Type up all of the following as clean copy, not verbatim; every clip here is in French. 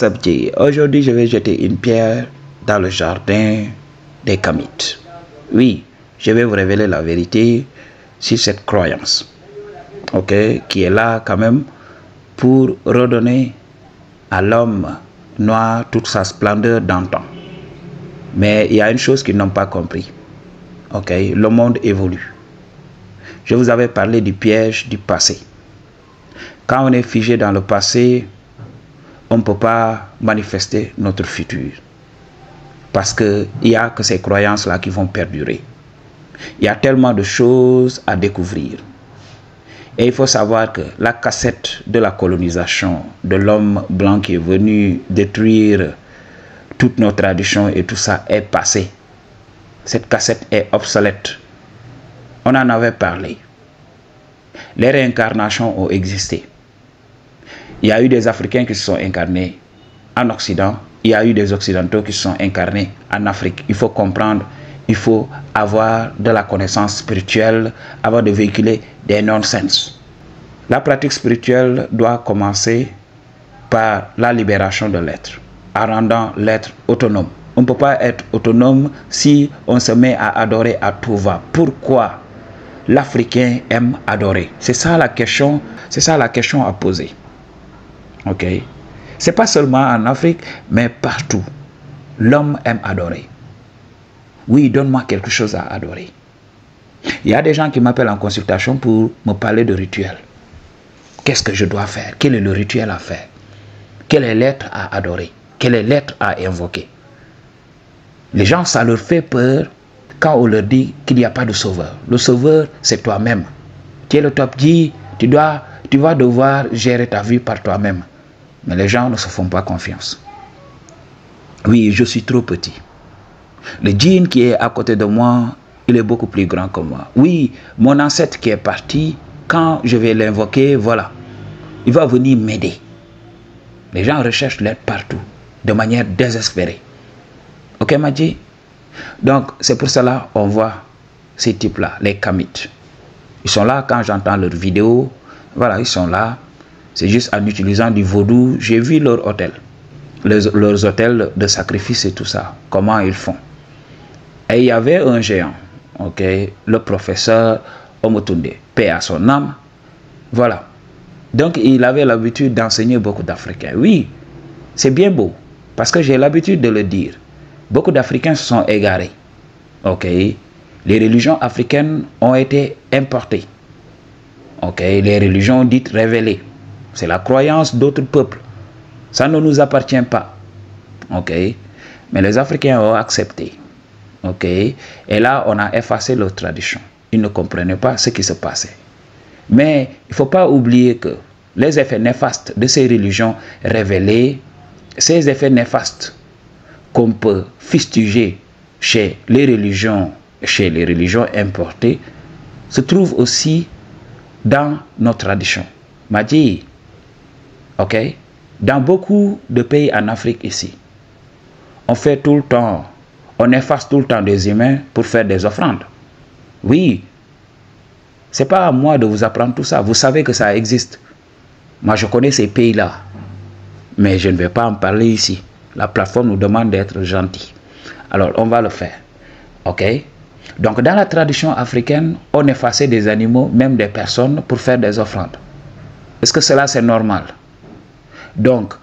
Sabji, aujourd'hui je vais jeter une pierre dans le jardin des Kamites. Oui, je vais vous révéler la vérité sur cette croyance, ok, qui est là quand même pour redonner à l'homme noir toute sa splendeur d'antan. Mais il y a une chose qu'ils n'ont pas compris, ok, le monde évolue. Je vous avais parlé du piège du passé. Quand on est figé dans le passé, on ne peut pas manifester notre futur. Parce qu'il n'y a que ces croyances-là qui vont perdurer. Il y a tellement de choses à découvrir. Et il faut savoir que la cassette de la colonisation, de l'homme blanc qui est venu détruire toutes nos traditions et tout ça est passée. Cette cassette est obsolète. On en avait parlé. Les réincarnations ont existé. Il y a eu des Africains qui se sont incarnés en Occident. Il y a eu des Occidentaux qui se sont incarnés en Afrique. Il faut comprendre, il faut avoir de la connaissance spirituelle avant de véhiculer des non-sens. La pratique spirituelle doit commencer par la libération de l'être, en rendant l'être autonome. On ne peut pas être autonome si on se met à adorer à tout va. Pourquoi l'Africain aime adorer? C'est ça la question à poser. Ok, c'est pas seulement en Afrique, mais partout. L'homme aime adorer. Oui, donne-moi quelque chose à adorer. Il y a des gens qui m'appellent en consultation pour me parler de rituel. Qu'est-ce que je dois faire? Quel est le rituel à faire? Quel est l'être à adorer? Quel est l'être à invoquer? Les gens, ça leur fait peur quand on leur dit qu'il n'y a pas de sauveur. Le sauveur, c'est toi-même. Tu es le top G, tu vas devoir gérer ta vie par toi-même. Mais les gens ne se font pas confiance. Oui, je suis trop petit. Le djinn qui est à côté de moi, il est beaucoup plus grand que moi. Oui, mon ancêtre qui est parti, quand je vais l'invoquer, voilà, il va venir m'aider. Les gens recherchent l'aide partout, de manière désespérée. Ok, Madji? Donc, c'est pour cela qu'on voit ces types-là, les Kamites. Ils sont là quand j'entends leurs vidéos. Voilà, ils sont là. C'est juste en utilisant du vaudou. J'ai vu leur hôtel. Leurs hôtels de sacrifice et tout ça. Comment ils font. Et il y avait un géant. Ok, le professeur Omotunde. Paix à son âme. Voilà. Donc, il avait l'habitude d'enseigner beaucoup d'Africains. Oui, c'est bien beau. Parce que j'ai l'habitude de le dire. Beaucoup d'Africains se sont égarés. Ok. Les religions africaines ont été importées. Ok. Les religions dites révélées. C'est la croyance d'autres peuples. Ça ne nous appartient pas. Ok. Mais les Africains ont accepté. Ok. Et là, on a effacé leur tradition. Ils ne comprenaient pas ce qui se passait. Mais il ne faut pas oublier que les effets néfastes de ces religions révélées, ces effets néfastes qu'on peut fustiger chez les religions importées, se trouvent aussi dans nos traditions. Madji, ok, dans beaucoup de pays en Afrique ici, on fait tout le temps, on efface tout le temps des humains pour faire des offrandes. Oui, c'est pas à moi de vous apprendre tout ça. Vous savez que ça existe. Moi, je connais ces pays-là, mais je ne vais pas en parler ici. La plateforme nous demande d'être gentil. Alors, on va le faire. Ok? Donc, dans la tradition africaine, on effaçait des animaux, même des personnes, pour faire des offrandes. Est-ce que cela, c'est normal? Donc,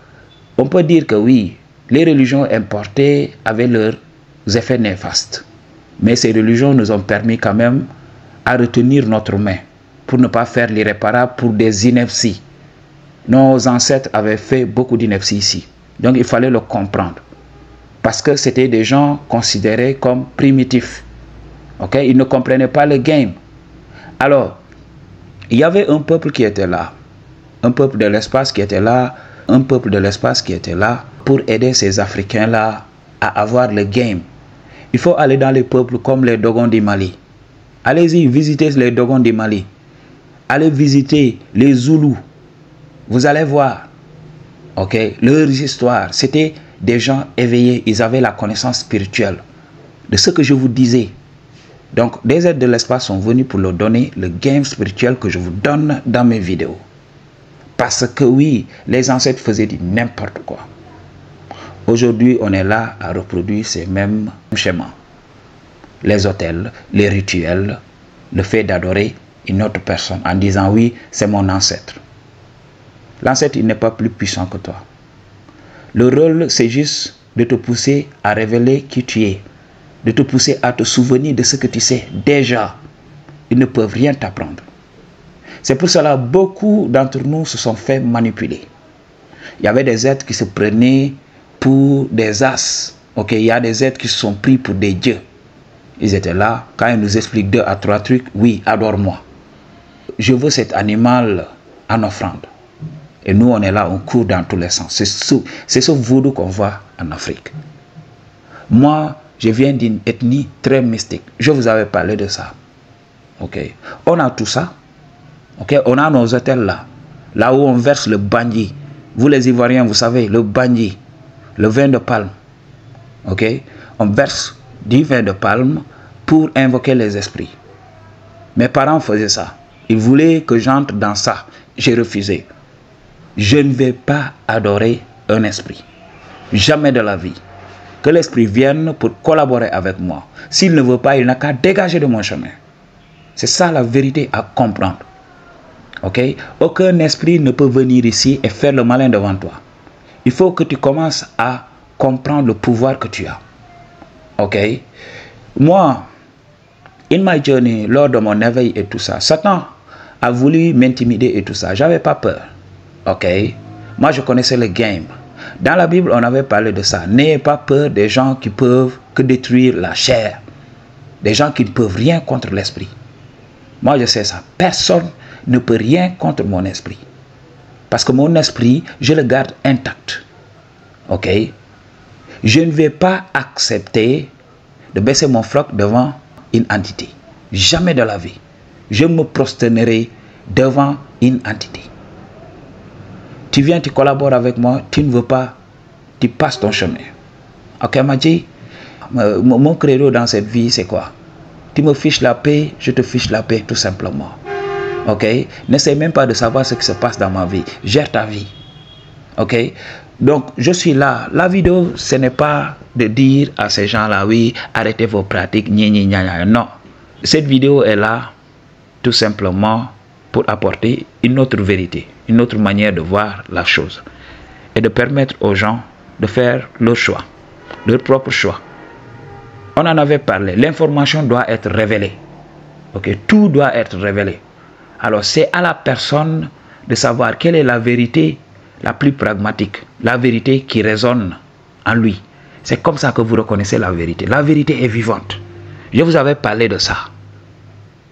on peut dire que oui, les religions importées avaient leurs effets néfastes. Mais ces religions nous ont permis quand même à retenir notre main pour ne pas faire l'irréparable pour des inepties. Nos ancêtres avaient fait beaucoup d'inepties ici. Donc, il fallait le comprendre. Parce que c'était des gens considérés comme primitifs. Ok? Ils ne comprenaient pas le game. Alors, il y avait un peuple qui était là. Un peuple de l'espace qui était là. Un peuple de l'espace qui était là pour aider ces Africains-là à avoir le game. Il faut aller dans les peuples comme les Dogons du Mali. Allez-y, visitez les Dogons du Mali. Allez visiter les Zoulous. Vous allez voir. Ok, leurs histoires, c'était des gens éveillés, ils avaient la connaissance spirituelle de ce que je vous disais. Donc, des êtres de l'espace sont venus pour leur donner le game spirituel que je vous donne dans mes vidéos. Parce que oui, les ancêtres faisaient du n'importe quoi. Aujourd'hui, on est là à reproduire ces mêmes schémas. Les autels, les rituels, le fait d'adorer une autre personne en disant oui, c'est mon ancêtre. L'ancêtre, il n'est pas plus puissant que toi. Le rôle, c'est juste de te pousser à révéler qui tu es, de te pousser à te souvenir de ce que tu sais déjà. Ils ne peuvent rien t'apprendre. C'est pour cela que beaucoup d'entre nous se sont fait manipuler. Il y avait des êtres qui se prenaient pour des as. Ok, il y a des êtres qui se sont pris pour des dieux. Ils étaient là, quand ils nous expliquent 2 à 3 trucs, oui, adore-moi. Je veux cet animal en offrande. Et nous, on est là, on court dans tous les sens. C'est ce vaudou qu'on voit en Afrique. Moi, je viens d'une ethnie très mystique. Je vous avais parlé de ça. Ok. On a tout ça. Ok. On a nos hôtels là. Là où on verse le bandi. Vous les Ivoiriens, vous savez, le bandi. Le vin de palme. Ok. On verse du vin de palme pour invoquer les esprits. Mes parents faisaient ça. Ils voulaient que j'entre dans ça. J'ai refusé. Je ne vais pas adorer un esprit. Jamais de la vie. Que l'esprit vienne pour collaborer avec moi. S'il ne veut pas, il n'a qu'à dégager de mon chemin. C'est ça la vérité à comprendre. Ok? Aucun esprit ne peut venir ici et faire le malin devant toi. Il faut que tu commences à comprendre le pouvoir que tu as. Ok? Moi, in my journey, lors de mon éveil et tout ça, Satan a voulu m'intimider et tout ça. J'avais pas peur. Ok? Moi, je connaissais le game. Dans la Bible, on avait parlé de ça. N'ayez pas peur des gens qui peuvent que détruire la chair. Des gens qui ne peuvent rien contre l'esprit. Moi, je sais ça. Personne ne peut rien contre mon esprit. Parce que mon esprit, je le garde intact. Ok? Je ne vais pas accepter de baisser mon froc devant une entité. Jamais de la vie. Je me prosternerai devant une entité. Tu viens, tu collabores avec moi, tu ne veux pas, tu passes ton chemin. Ok, m'a dit, mon credo dans cette vie, c'est quoi? Tu me fiches la paix, je te fiche la paix, tout simplement. Ok? N'essaie même pas de savoir ce qui se passe dans ma vie. Gère ta vie. Ok? Donc, je suis là. La vidéo, ce n'est pas de dire à ces gens-là, oui, arrêtez vos pratiques, non. Cette vidéo est là, tout simplement, pour apporter une autre vérité, une autre manière de voir la chose. Et de permettre aux gens de faire leur choix, leur propre choix. On en avait parlé. L'information doit être révélée. Ok? Tout doit être révélé. Alors, c'est à la personne de savoir quelle est la vérité la plus pragmatique, la vérité qui résonne en lui. C'est comme ça que vous reconnaissez la vérité. La vérité est vivante. Je vous avais parlé de ça.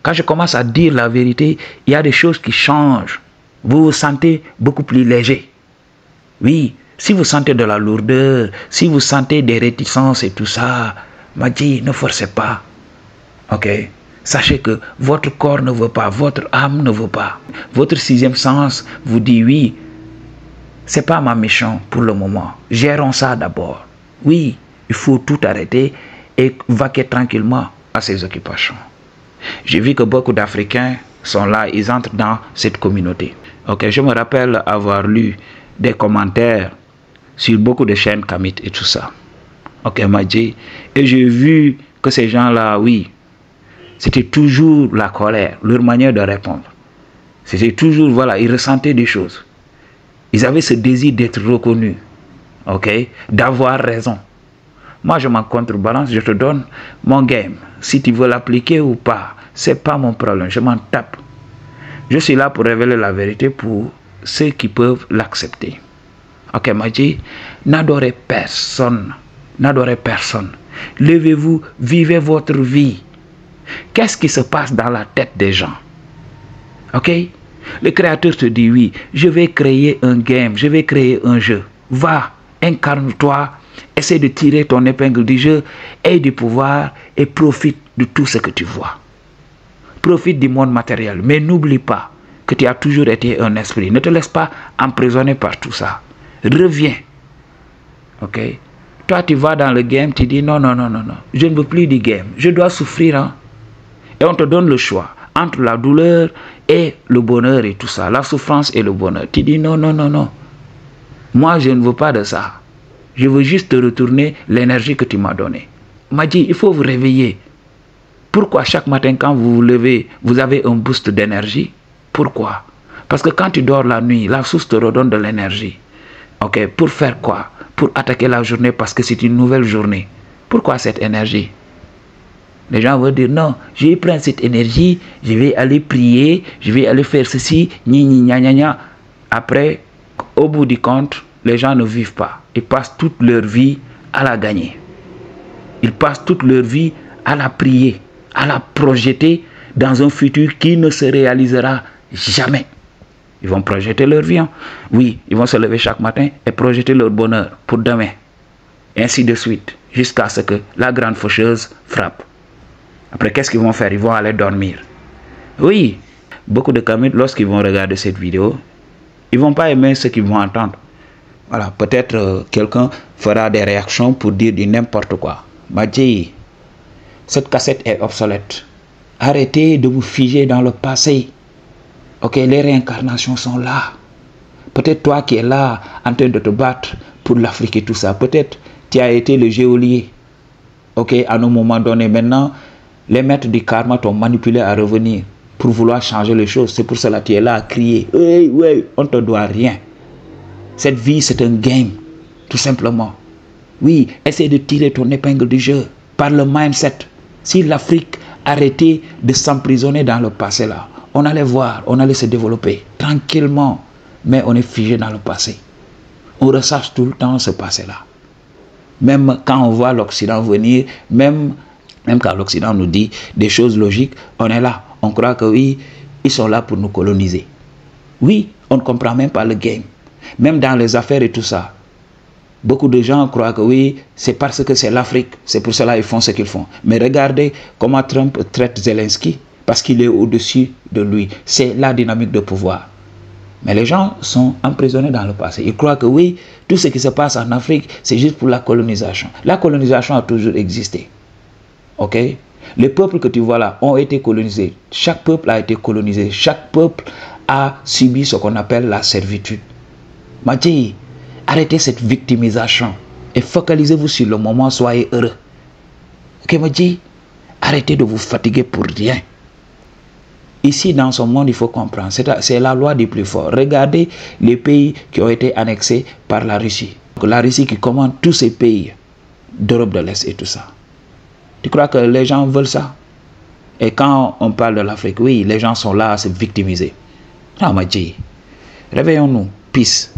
Quand je commence à dire la vérité, il y a des choses qui changent. Vous vous sentez beaucoup plus léger. Oui, si vous sentez de la lourdeur, si vous sentez des réticences et tout ça, m'a dit, ne forcez pas. Ok? Sachez que votre corps ne veut pas, votre âme ne veut pas. Votre sixième sens vous dit oui, c'est pas ma mission pour le moment. Gérons ça d'abord. Oui, il faut tout arrêter et vaquer tranquillement à ses occupations. J'ai vu que beaucoup d'Africains sont là, ils entrent dans cette communauté. Ok, je me rappelle avoir lu des commentaires sur beaucoup de chaînes Kamit et tout ça. Ok, m'a dit, et j'ai vu que ces gens-là, oui, c'était toujours la colère, leur manière de répondre. C'était toujours, voilà, ils ressentaient des choses. Ils avaient ce désir d'être reconnus, ok, d'avoir raison. Moi, je m'en contrebalance, je te donne mon game. Si tu veux l'appliquer ou pas, c'est pas mon problème, je m'en tape. Je suis là pour révéler la vérité pour ceux qui peuvent l'accepter. Ok, m'a dit, n'adorez personne, n'adorez personne. Levez-vous, vivez votre vie. Qu'est-ce qui se passe dans la tête des gens? Ok? Le créateur te dit oui, je vais créer un game, je vais créer un jeu. Va, incarne-toi, essaie de tirer ton épingle du jeu, aie du pouvoir et profite de tout ce que tu vois. Profite du monde matériel, mais n'oublie pas que tu as toujours été un esprit. Ne te laisse pas emprisonner par tout ça. Reviens. Ok? Toi, tu vas dans le game, tu dis non, non, non, non, non. Je ne veux plus du game. Je dois souffrir. Hein? Et on te donne le choix entre la douleur et le bonheur et tout ça. La souffrance et le bonheur. Tu dis non, non, non, non. Moi, je ne veux pas de ça. Je veux juste te retourner l'énergie que tu m'as donnée. Madji, il faut vous réveiller. Pourquoi chaque matin quand vous vous levez, vous avez un boost d'énergie? Pourquoi? Parce que quand tu dors la nuit, la source te redonne de l'énergie. Ok, pour faire quoi? Pour attaquer la journée parce que c'est une nouvelle journée. Pourquoi cette énergie? Les gens vont dire non, je vais prendre cette énergie, je vais aller prier, je vais aller faire ceci, gna. Après, au bout du compte, les gens ne vivent pas. Ils passent toute leur vie à la gagner. Ils passent toute leur vie à la prier, à la projeter dans un futur qui ne se réalisera jamais. Ils vont projeter leur vie. Hein. Oui, ils vont se lever chaque matin et projeter leur bonheur pour demain. Et ainsi de suite, jusqu'à ce que la grande faucheuse frappe. Après, qu'est-ce qu'ils vont faire? Ils vont aller dormir. Oui, beaucoup de kamites, lorsqu'ils vont regarder cette vidéo, ils ne vont pas aimer ce qu'ils vont entendre. Voilà, peut-être quelqu'un fera des réactions pour dire du n'importe quoi. Madji, cette cassette est obsolète. Arrêtez de vous figer dans le passé. Ok, les réincarnations sont là. Peut-être toi qui es là, en train de te battre pour l'Afrique et tout ça, peut-être tu as été le geôlier. Ok, à un moment donné, maintenant, les maîtres du karma t'ont manipulé à revenir pour vouloir changer les choses. C'est pour cela que tu es là à crier. Oui, on ne te doit rien. Cette vie, c'est un game, tout simplement. Oui, essaie de tirer ton épingle du jeu par le mindset. Si l'Afrique arrêtait de s'emprisonner dans le passé là, on allait voir, on allait se développer tranquillement. Mais on est figé dans le passé. On ressasse tout le temps ce passé-là. Même quand on voit l'Occident venir, même quand l'Occident nous dit des choses logiques, on est là. On croit que oui, ils sont là pour nous coloniser. Oui, on ne comprend même pas le game. Même dans les affaires et tout ça. Beaucoup de gens croient que oui, c'est parce que c'est l'Afrique. C'est pour cela qu'ils font ce qu'ils font. Mais regardez comment Trump traite Zelensky. Parce qu'il est au-dessus de lui. C'est la dynamique de pouvoir. Mais les gens sont emprisonnés dans le passé. Ils croient que oui, tout ce qui se passe en Afrique, c'est juste pour la colonisation. La colonisation a toujours existé. Ok? Les peuples que tu vois là ont été colonisés. Chaque peuple a été colonisé. Chaque peuple a subi ce qu'on appelle la servitude. Madji, arrêtez cette victimisation et focalisez-vous sur le moment, soyez heureux. Ok, Madji? Arrêtez de vous fatiguer pour rien. Ici, dans ce monde, il faut comprendre, c'est la loi du plus fort. Regardez les pays qui ont été annexés par la Russie. La Russie qui commande tous ces pays d'Europe de l'Est et tout ça. Tu crois que les gens veulent ça? Et quand on parle de l'Afrique, oui, les gens sont là à se victimiser. Non, Madji, réveillons-nous. Peace.